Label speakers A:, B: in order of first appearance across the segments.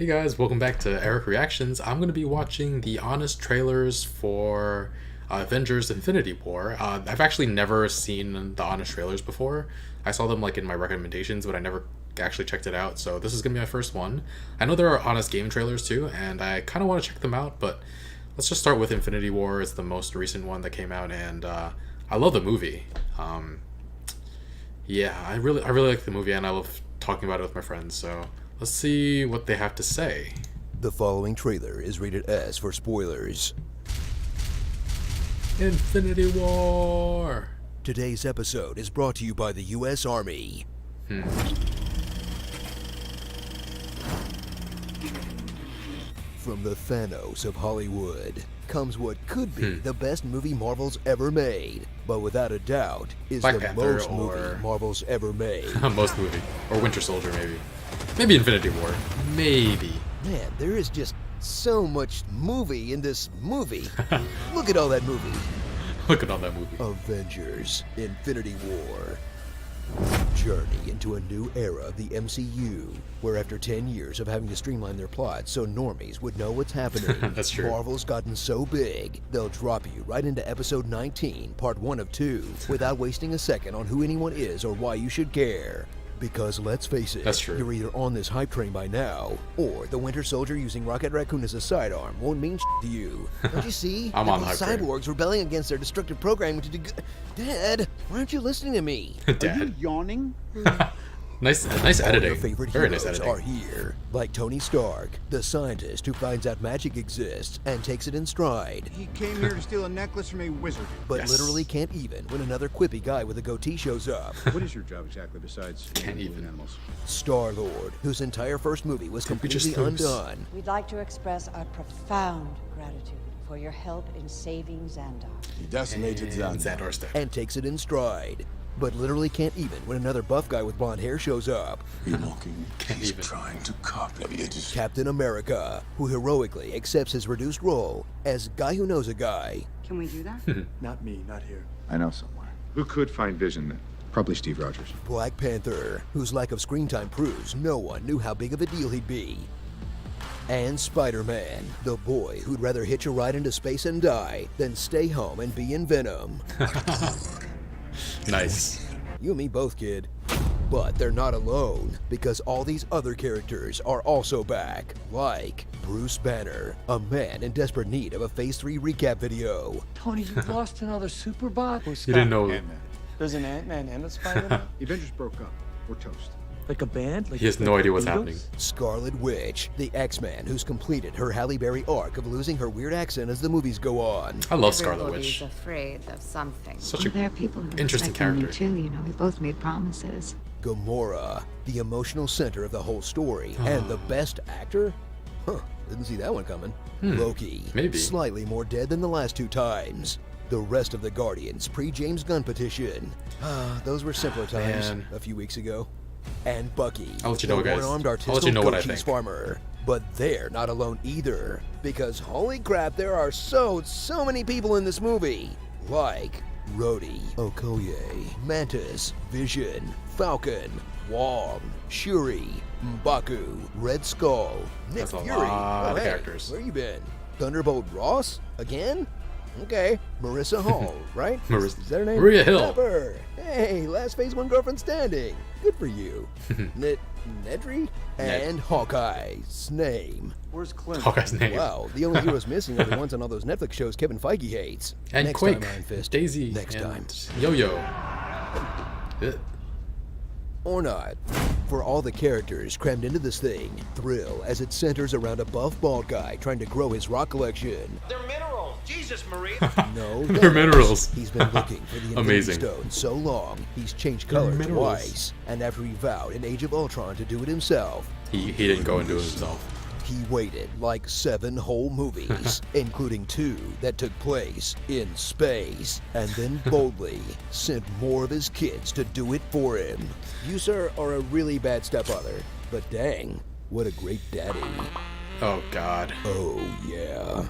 A: Hey guys, welcome back to Eric Reactions. I'm going to be watching the honest trailers for Avengers Infinity War. I've actually never seen the honest trailers before. I saw them like in my recommendations, but I never actually checked it out, so this is going to be my first one. I know there are honest game trailers too, and I kind of want to check them out, but let's just start with Infinity War. It's the most recent one that came out, and I love the movie. Yeah, I really like the movie, and I love talking about it with my friends, so let's see what they have to say.
B: The following trailer is rated S for spoilers.
A: Infinity War!
B: Today's episode is brought to you by the U.S. Army. From the Thanos of Hollywood comes what could be the best movie Marvel's ever made, but without a doubt is
A: Black
B: the
A: Panther
B: most movie Marvel's ever made.
A: Most movie. Or Winter Soldier, maybe. Maybe Infinity War. Maybe.
B: Man, there is just so much movie in this movie. Look at all that movie.
A: Look at all that movie.
B: Avengers Infinity War. Journey into a new era of the MCU, where after 10 years of having to streamline their plot so normies would know what's happening,
A: That's true.
B: Marvel's gotten so big, they'll drop you right into episode 19, part 1 of 2, without wasting a second on who anyone is or why you should care. Because let's face it,
A: That's true.
B: you're either on this hype train by now, or the Winter Soldier using Rocket Raccoon as a sidearm won't mean to you. Don't you see?
A: I'm
B: that
A: on the
B: these
A: hype train.
B: cyborgs rebelling against their destructive programming to do good. Dad, why aren't you listening to me?
C: Are you
A: Dad.
C: yawning?
A: Nice
B: All
A: editing.
B: your favorite
A: Very nice
B: heroes
A: editing.
B: are here, like Tony Stark, the scientist who finds out magic exists and takes it in stride,
C: He came here to steal a necklace from a wizard.
B: but
A: Yes.
B: literally can't even when another quippy guy with a goatee shows up.
C: What is your job exactly besides
A: Can't
C: moving
A: even.
C: animals?
B: Star-Lord, whose entire first movie was
A: Could we just
B: completely
A: lose?
B: undone.
D: We'd like to express our profound gratitude for your help in saving Xandar.
E: He decimated
A: And
E: Xandar.
A: Xandar's dead.
B: And takes it in stride, but literally can't even when another buff guy with blonde hair shows up.
A: Can't even.
E: Trying to copy it.
B: Captain America, who heroically accepts his reduced role as guy who knows a guy.
F: Can we do that?
E: Not me, not here.
G: I know somewhere.
H: Who could find Vision then? Probably Steve Rogers.
B: Black Panther, whose lack of screen time proves no one knew how big of a deal he'd be. And Spider-Man, the boy who'd rather hitch a ride into space and die than stay home and be in Venom.
A: Nice.
B: You and me both, kid. But they're not alone, because all these other characters are also back, like Bruce Banner, a man in desperate need of a Phase 3 recap video.
I: Tony, you lost another Superbot?
A: You didn't know.
H: Ant-Man.
I: There's an Ant-Man and a Spider-Man?
H: The Avengers broke up. We're toast.
I: Like a band? Like
A: He has no
I: like
A: idea what's
I: Beatles?
A: happening.
B: Scarlet Witch, the X-Man who's completed her Halle Berry arc of losing her weird accent as the movies go on.
A: I love Scarlet
F: Everybody's
A: Witch.
F: afraid of something.
A: Such
J: Well, there
A: a
J: are people who
A: interesting
J: respect me
A: character.
J: too. You know, we both made promises.
B: Gamora, the emotional center of the whole story, and the best actor? Huh, didn't see that one coming. Loki,
A: maybe.
B: slightly more dead than the last two times. The rest of the Guardians pre-James Gunn petition. Those were simpler times
A: Man.
B: a few weeks ago. And Bucky,
A: I'll let you know,
B: the
A: guys.
B: one-armed
A: I'll let you
B: artisanal
A: know what I
B: goat cheese
A: think.
B: farmer. But they're not alone either, because holy crap, there are so many people in this movie. Like Rhodey, Okoye, Mantis, Vision, Falcon, Wong, Shuri, M'Baku, Red Skull, Nick
A: That's a
B: Fury.
A: lot of
B: hey,
A: characters.
B: where you been? Thunderbolt Ross? Again? Okay. Marissa Hall, right?
A: Maris-
B: Is that her name?
A: Maria Hill.
B: Pepper. Hey, last Phase 1 girlfriend standing. Good for you. Nedry? And Hawkeye's name.
C: Where's Clint?
A: Hawkeye's name.
B: Wow, the only heroes missing are the ones on all those Netflix shows Kevin Feige hates.
A: And
B: Next
A: Quake,
B: time, Iron Fist.
A: Daisy,
B: Next
A: and
B: time.
A: Yo-Yo.
B: Or not. For all the characters crammed into this thing, thrill as it centers around a buff bald guy trying to grow his rock collection.
K: They're minerals. Jesus, Marie.
B: No,
A: They're
B: Thanos.
A: minerals.
B: He's been looking for the Infinity
A: Amazing.
B: Stone so long, he's changed
A: They're
B: color
A: minerals.
B: twice. And after he vowed in Age of Ultron to do it himself,
A: He didn't go and do it himself.
B: he waited like 7 whole movies, including 2 that took place in space, and then boldly sent more of his kids to do it for him. You, sir, are a really bad stepfather, but dang, what a great daddy.
A: Oh God.
B: Oh, yeah.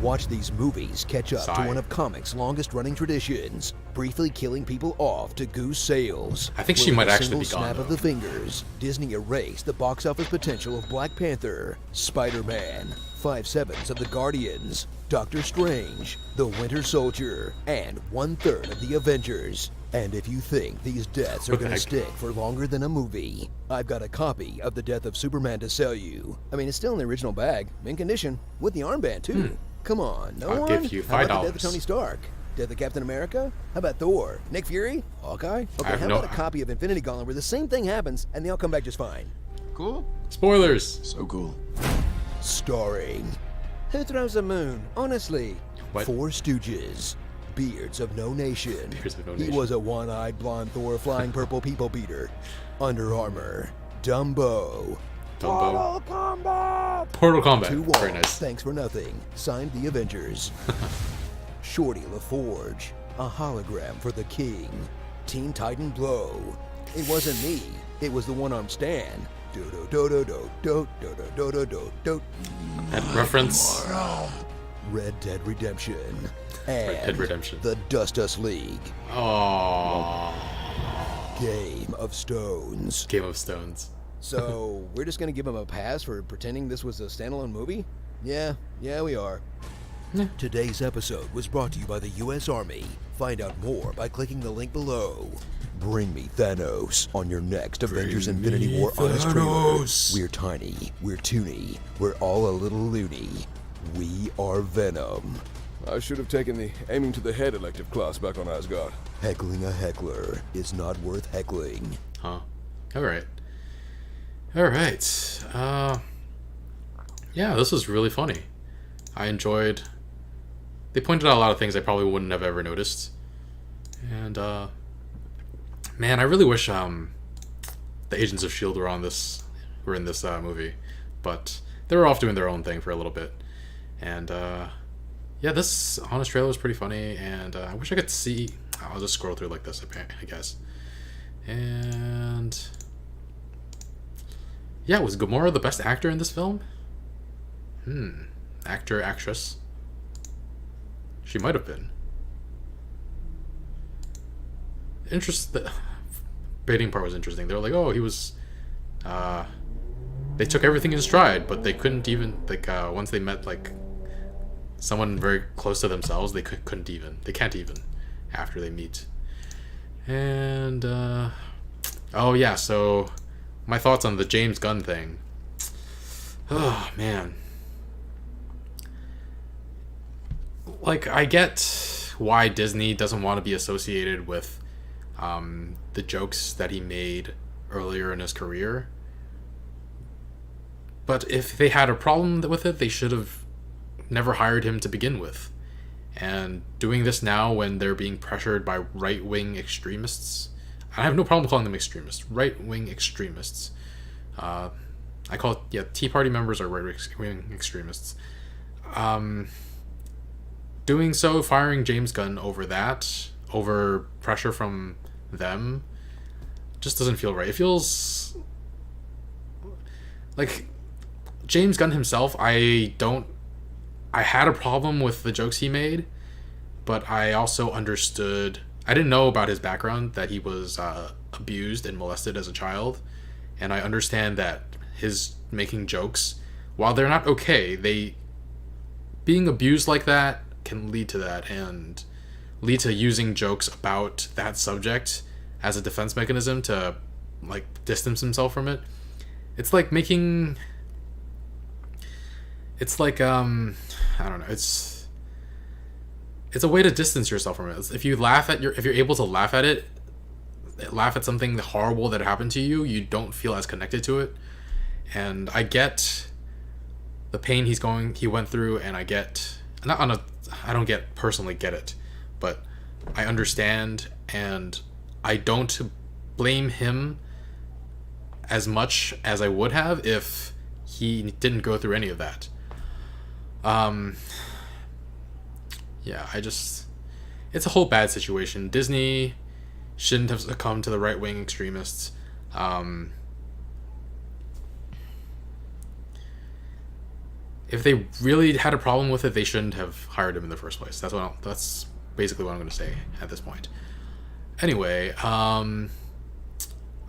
B: Watch these movies catch up to
A: Sigh.
B: one of comics' longest-running traditions, briefly killing people off to goose sales.
A: I think she
B: With
A: might
B: a
A: actually
B: single
A: be gone,
B: snap of
A: though.
B: the fingers, Disney erased the box office potential of Black Panther, Spider-Man, 5/7 of the Guardians, Doctor Strange, The Winter Soldier, and 1/3 of the Avengers. And if you think these deaths are
A: What the
B: gonna
A: heck?
B: stick for longer than a movie, I've got a copy of The Death of Superman to sell you. I mean, it's still in the original bag, mint condition, with the armband too. Come on, no
A: I'll
B: one?
A: give you
B: How about the death of
A: $5.
B: Tony Stark? Death of Captain America? How about Thor? Nick Fury? Hawkeye? Okay,
A: have
B: how
A: no-
B: about a copy of Infinity Gauntlet where the same thing happens and they all come back just fine?
C: Cool?
A: Spoilers.
E: So cool.
B: Starring... Who throws a moon? Honestly.
A: What?
B: Four Stooges. Beards of No Nation.
A: Beards of No
B: He
A: Nation.
B: was a one-eyed blonde Thor flying purple people beater. Under Armour. Dumbo.
A: Dumbo. Portal Combat.
B: To
A: Very
B: all,
A: nice.
B: thanks for nothing. Signed the Avengers. Shorty LaForge, a hologram for the king. Teen Titan Blow. It wasn't me. It was the one-armed Stan. Do do do do do do do do do do do.
A: That reference.
B: Red Dead Redemption. And
A: Dead Redemption.
B: the Dust Us League.
A: Oh.
B: Game of Stones.
A: Game of Stones.
B: So, we're just gonna give him a pass for pretending this was a standalone movie? Yeah, we are. Today's episode was brought to you by the U.S. Army. Find out more by clicking the link below. Bring me Thanos on your next Avengers Infinity War Honest Trailer. We're tiny, we're toony, we're all a little loony. We are Venom.
E: I should have taken the aiming to the head elective class back on Asgard.
B: Heckling a heckler is not worth heckling.
A: Huh. Alright. Alright. Yeah, this was really funny. I enjoyed... They pointed out a lot of things I probably wouldn't have ever noticed. And, man, I really wish, the Agents of S.H.I.E.L.D. were in this movie. But they were off doing their own thing for a little bit. And, yeah, this Honest trailer was pretty funny, and I wish I could see... I'll just scroll through like this, I guess. And... yeah, was Gamora the best actor in this film? Actor, actress. She might have been. The baiting part was interesting. They were like, oh, he was... they took everything in stride, but they couldn't even... Like, once they met, like, someone very close to themselves, they couldn't even. They can't even after they meet. And, oh, yeah, so... my thoughts on the James Gunn thing. Oh, man. Like, I get why Disney doesn't want to be associated with the jokes that he made earlier in his career. But if they had a problem with it, they should have never hired him to begin with. And doing this now when they're being pressured by right-wing extremists... I have no problem calling them extremists. Right-wing extremists. I call it... yeah, Tea Party members are right-wing extremists. Doing so, firing James Gunn over that, over pressure from them, just doesn't feel right. It feels... like... James Gunn himself, I had a problem with the jokes he made, but I also understood... I didn't know about his background, that he was abused and molested as a child, and I understand that his making jokes, while they're not okay, being abused like that can lead to that, and lead to using jokes about that subject as a defense mechanism to, like, distance himself from it. It's like making... it's like, I don't know, it's a way to distance yourself from it. If you if you're able to laugh at it, laugh at something horrible that happened to you, you don't feel as connected to it. And I get the pain he went through, and I don't personally get it, but I understand, and I don't blame him as much as I would have if he didn't go through any of that. Yeah, it's a whole bad situation. Disney shouldn't have succumbed to the right-wing extremists. if they really had a problem with it, they shouldn't have hired him in the first place. That's basically what I'm going to say at this point. Anyway, I'm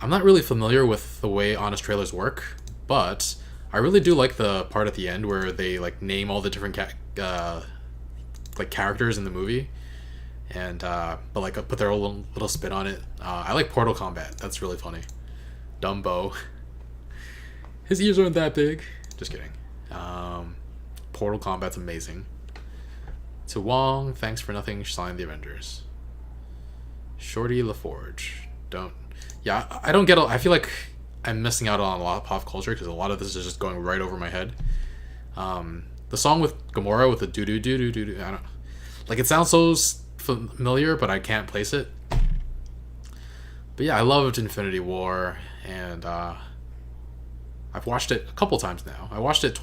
A: not really familiar with the way Honest Trailers work, but I really do like the part at the end where they like name all the different like characters in the movie, and but like put their own little spin on it. I like Portal Combat. That's really funny. Dumbo. His ears aren't that big. Just kidding. Portal Combat's amazing. To Wong, thanks for nothing. Signed the Avengers. Shorty LaForge. I don't get. I feel like I'm missing out on a lot of pop culture because a lot of this is just going right over my head. The song with Gamora with the doo doo doo doo doo doo. I don't like. It sounds so familiar, but I can't place it. But yeah, I loved Infinity War, and I've watched it a couple times now. I watched it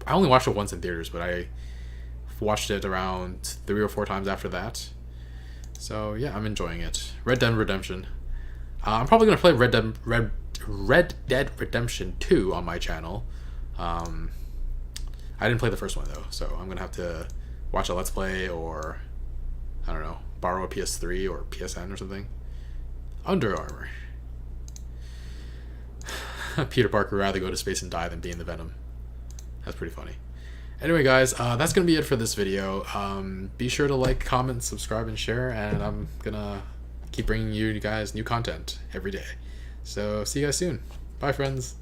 A: I only watched it once in theaters, but I watched it around 3 or 4 times after that. So yeah, I'm enjoying it. Red Dead Redemption. I'm probably gonna play Red Dead Redemption 2 on my channel. I didn't play the first one though, so I'm gonna have to watch a Let's Play, or I don't know, borrow a PS3 or PSN or something. Under Armour. Peter Parker would rather go to space and die than be in the Venom. That's pretty funny. Anyway, guys, that's going to be it for this video. Be sure to like, comment, subscribe, and share, and I'm going to keep bringing you guys new content every day. So, see you guys soon. Bye, friends.